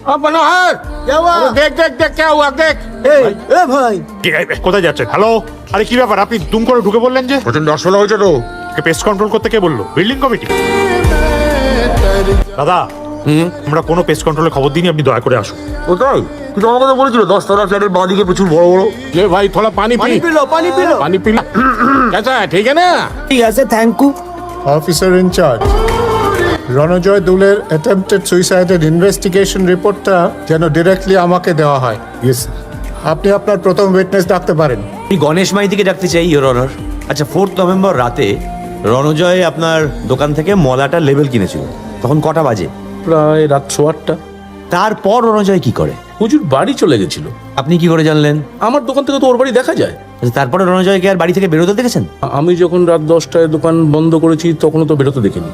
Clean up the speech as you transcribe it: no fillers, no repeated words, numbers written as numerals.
अपना हाथ क्या हुआ देख देख देख क्या हुआ देख ए भाई কোথায় যাচ্ছেন? হ্যালো, আরে কি ব্যাপার, আপনি দুম করে ঢুকে বললেন যে? প্রচন্ড অসুবিধা হয়েছে তো। পেস্ট কন্ট্রোল করতে কে বললো? Building committee? দাদা, আমরা কোনো পেস্ট কন্ট্রোলের খবর দিইনি, আপনি দয়া করে আসুন। কোথায় কিছু আমার কথা বলেছিল 10 ফ্ল্যাটের বাঁদিকে প্রচুর বড় বড়। ये भाई थोड़ा पानी पी लो पानी पी लो कैसा है ठीक है ना? ঠিক আছে, thank you. Officer in-charge Ranajoy দুলের অ্যাটেম্পটেড সুইসাইডের ইনভেস্টিগেশন রিপোর্টটা যেন ডিরেক্টলি আমাকে দেওয়া হয়। यस আপনি আপনার প্রথম উইটনেস ডাকতে পারেন। আমি গণেশ মাইতিকে ডাকতে চাই, ইওর অনার। আচ্ছা, 4 নভেম্বর রাতে রণজয় আপনার দোকান থেকে মলাটা লেবেল কিনেছিল, তখন কটা বাজে? প্রায় রাত 8:30। তারপর রণজয় কি করে? হুজুর বাড়ি চলে গেছিল। আপনি কি করে জানলেন? আমার দোকান থেকে তো ওর বাড়ি দেখা যায়। আচ্ছা, তারপরে রণজয়কে আর বাড়ি থেকে বেরোতে দেখেছেন? আমি যখন রাত 10টায় দোকান বন্ধ করেছি তখনও তো বেরোতে দেখিনি।